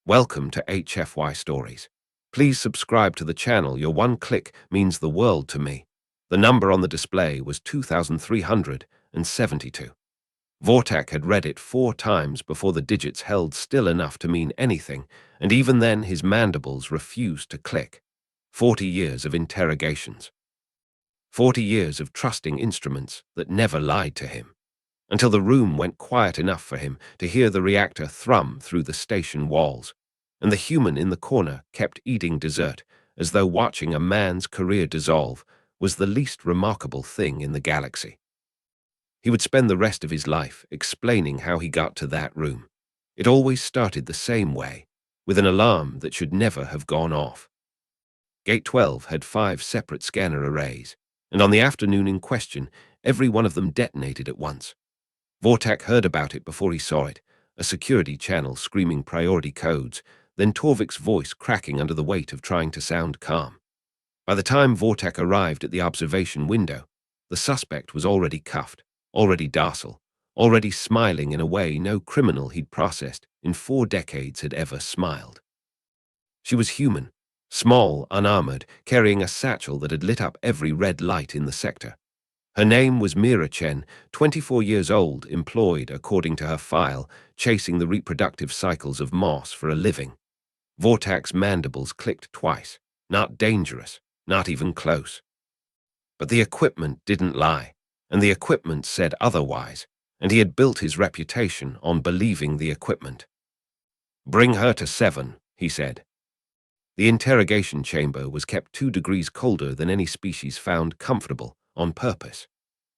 Welcome to HFY Stories. Please subscribe to the channel. Your one click means the world to me. The number on the display was 2372. Vortak had read it 4 times before the digits held still enough to mean anything, and even then his mandibles refused to click. 40 years of interrogations. 40 years of trusting instruments that never lied to him. Until the room went quiet enough for him to hear the reactor thrum through the station walls, and the human in the corner kept eating dessert as though watching a man's career dissolve was the least remarkable thing in the galaxy. He would spend the rest of his life explaining how he got to that room. It always started the same way, with an alarm that should never have gone off. Gate 12 had 5 separate scanner arrays, and on the afternoon in question, every one of them detonated at once. Vortak heard about it before he saw it, a security channel screaming priority codes, then Torvik's voice cracking under the weight of trying to sound calm. By the time Vortak arrived at the observation window, the suspect was already cuffed, already docile, already smiling in a way no criminal he'd processed in 4 decades had ever smiled. She was human, small, unarmored, carrying a satchel that had lit up every red light in the sector. Her name was Meera Chen, 24 years old, employed, according to her file, chasing the reproductive cycles of moss for a living. Vortak's mandibles clicked twice. Not dangerous, not even close. But the equipment didn't lie, and the equipment said otherwise, and he had built his reputation on believing the equipment. "Bring her to 7, he said. The interrogation chamber was kept 2 degrees colder than any species found comfortable on purpose.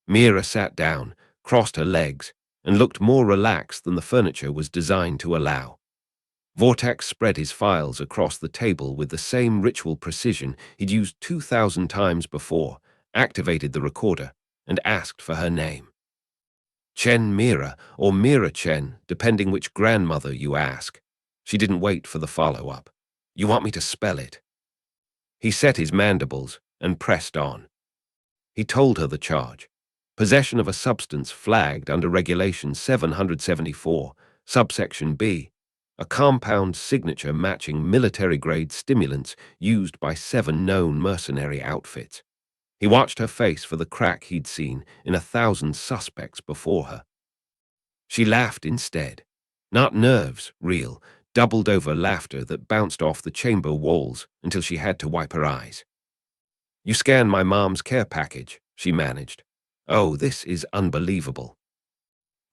Meera sat down, crossed her legs, and looked more relaxed than the furniture was designed to allow. Vortak spread his files across the table with the same ritual precision he'd used 2,000 times before, activated the recorder, and asked for her name. Chen Meera, or Meera Chen, depending which grandmother you ask. She didn't wait for the follow-up. "You want me to spell it?" He set his mandibles and pressed on. He told her the charge. Possession of a substance flagged under Regulation 774, subsection B, a compound signature matching military-grade stimulants used by 7 known mercenary outfits. He watched her face for the crack he'd seen in 1,000 suspects before her. She laughed instead. Not nerves, real, doubled-over laughter that bounced off the chamber walls until she had to wipe her eyes. "You scanned my mom's care package," she managed. "Oh, this is unbelievable."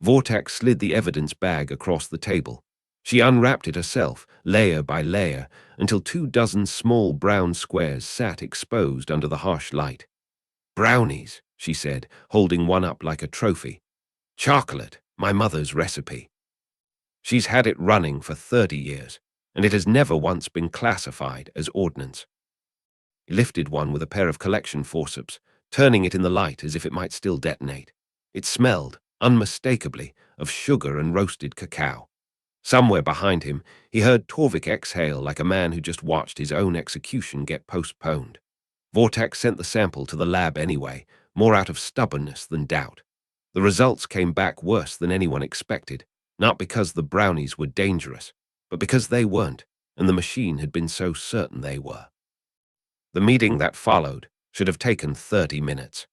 Vortak slid the evidence bag across the table. She unwrapped it herself, layer by layer, until 24 small brown squares sat exposed under the harsh light. "Brownies," she said, holding one up like a trophy. "Chocolate, my mother's recipe. She's had it running for 30 years, and it has never once been classified as ordnance." He lifted one with a pair of collection forceps, turning it in the light as if it might still detonate. It smelled, unmistakably, of sugar and roasted cacao. Somewhere behind him, he heard Torvik exhale like a man who just watched his own execution get postponed. Vortak sent the sample to the lab anyway, more out of stubbornness than doubt. The results came back worse than anyone expected, not because the brownies were dangerous, but because they weren't, and the machine had been so certain they were. The meeting that followed should have taken 30 minutes.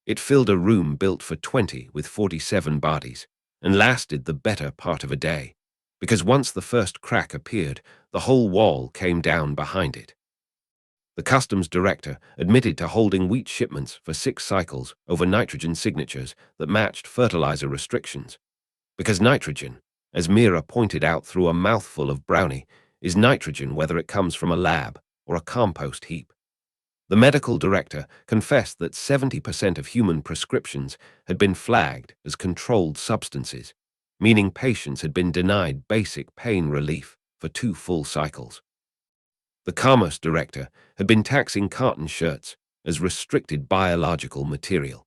It filled a room built for 20 with 47 bodies, and lasted the better part of a day, because once the first crack appeared, the whole wall came down behind it. The customs director admitted to holding wheat shipments for 6 cycles over nitrogen signatures that matched fertilizer restrictions, because nitrogen, as Meera pointed out through a mouthful of brownie, is nitrogen whether it comes from a lab or a compost heap. The medical director confessed that 70% of human prescriptions had been flagged as controlled substances, meaning patients had been denied basic pain relief for 2 full cycles. The commerce director had been taxing cotton shirts as restricted biological material.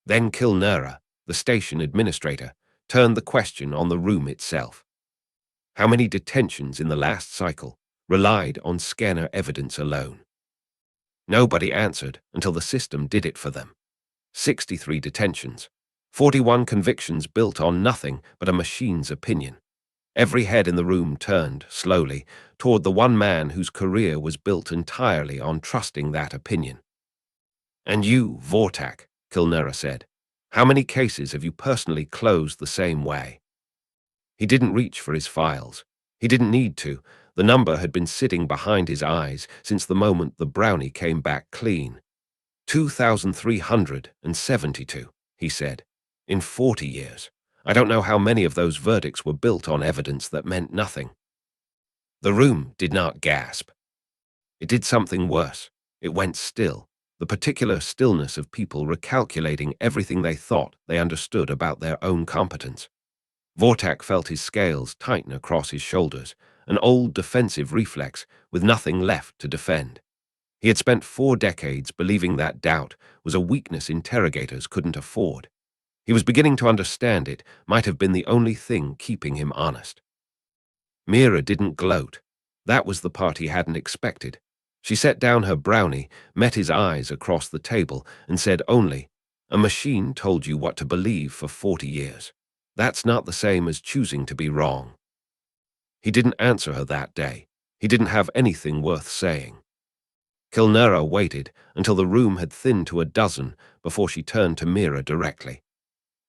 Then Kilnera, the station administrator, turned the question on the room itself. How many detentions in the last cycle relied on scanner evidence alone? Nobody answered until the system did it for them. 63 detentions, 41 convictions built on nothing but a machine's opinion. Every head in the room turned, slowly, toward the one man whose career was built entirely on trusting that opinion. "And you, Vortak," Kilnera said, "how many cases have you personally closed the same way?" He didn't reach for his files. He didn't need to. The number had been sitting behind his eyes since the moment the brownie came back clean. 2,372, he said, in 40 years. I don't know how many of those verdicts were built on evidence that meant nothing. The room did not gasp. It did something worse. It went still, the particular stillness of people recalculating everything they thought they understood about their own competence. Vortak felt his scales tighten across his shoulders, an old defensive reflex with nothing left to defend. He had spent 4 decades believing that doubt was a weakness interrogators couldn't afford. He was beginning to understand it might have been the only thing keeping him honest. Meera didn't gloat. That was the part he hadn't expected. She set down her brownie, met his eyes across the table, and said only, "A machine told you what to believe for 40 years. That's not the same as choosing to be wrong." He didn't answer her that day. He didn't have anything worth saying. Kilnera waited until the room had thinned to a dozen before she turned to Meera directly.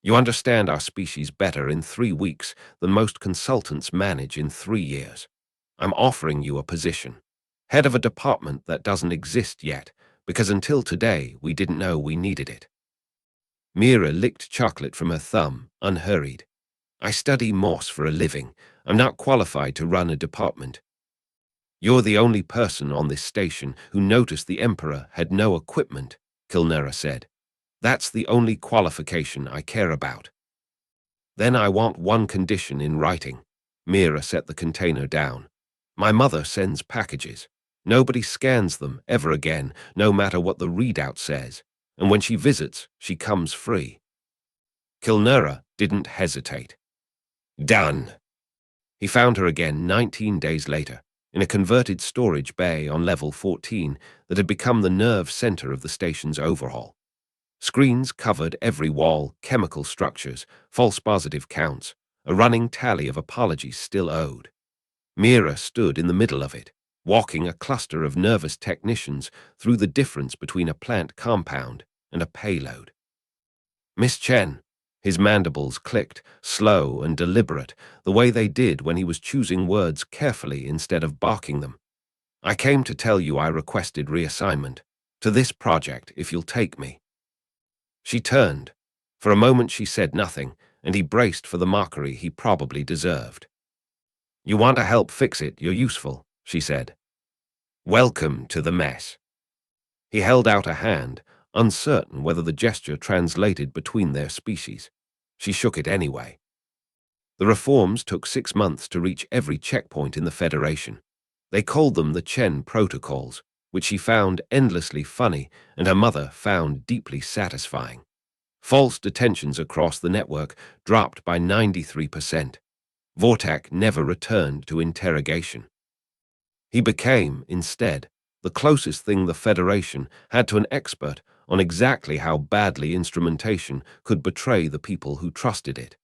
"You understand our species better in 3 weeks than most consultants manage in 3 years. I'm offering you a position. Head of a department that doesn't exist yet, because until today we didn't know we needed it." Meera licked chocolate from her thumb, unhurried. "I study Morse for a living. I'm not qualified to run a department. You're the only person on this station who noticed the Emperor had no equipment," Kilnera said. "That's the only qualification I care about." "Then I want one condition in writing." Meera set the container down. "My mother sends packages. Nobody scans them ever again, no matter what the readout says. And when she visits, she comes free." Kilnera didn't hesitate. "Done." He found her again 19 days later, in a converted storage bay on level 14 that had become the nerve center of the station's overhaul. Screens covered every wall, chemical structures, false positive counts, a running tally of apologies still owed. Meera stood in the middle of it, walking a cluster of nervous technicians through the difference between a plant compound and a payload. "Miss Chen," his mandibles clicked, slow and deliberate, the way they did when he was choosing words carefully instead of barking them. "I came to tell you I requested reassignment. To this project, if you'll take me." She turned. For a moment she said nothing, and he braced for the mockery he probably deserved. "You want to help fix it, you're useful," she said. "Welcome to the mess." He held out a hand, uncertain whether the gesture translated between their species. She shook it anyway. The reforms took 6 months to reach every checkpoint in the Federation. They called them the Chen Protocols, which she found endlessly funny and her mother found deeply satisfying. False detentions across the network dropped by 93%. Vortak never returned to interrogation. He became, instead, the closest thing the Federation had to an expert on exactly how badly instrumentation could betray the people who trusted it,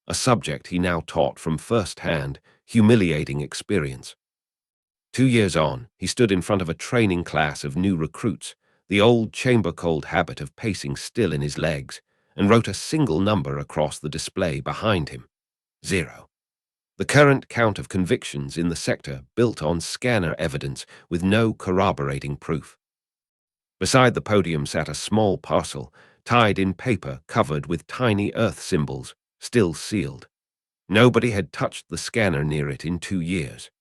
a subject he now taught from first-hand, humiliating experience. 2 years on, he stood in front of a training class of new recruits, the old chamber-cold habit of pacing still in his legs, and wrote a single number across the display behind him. 0. The current count of convictions in the sector built on scanner evidence with no corroborating proof. Beside the podium sat a small parcel, tied in paper covered with tiny earth symbols, still sealed. Nobody had touched the scanner near it in 2 years.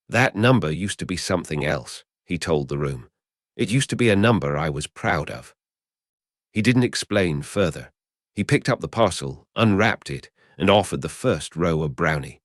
"That number used to be something else," he told the room. "It used to be a number I was proud of." He didn't explain further. He picked up the parcel, unwrapped it, and offered the first row of brownie.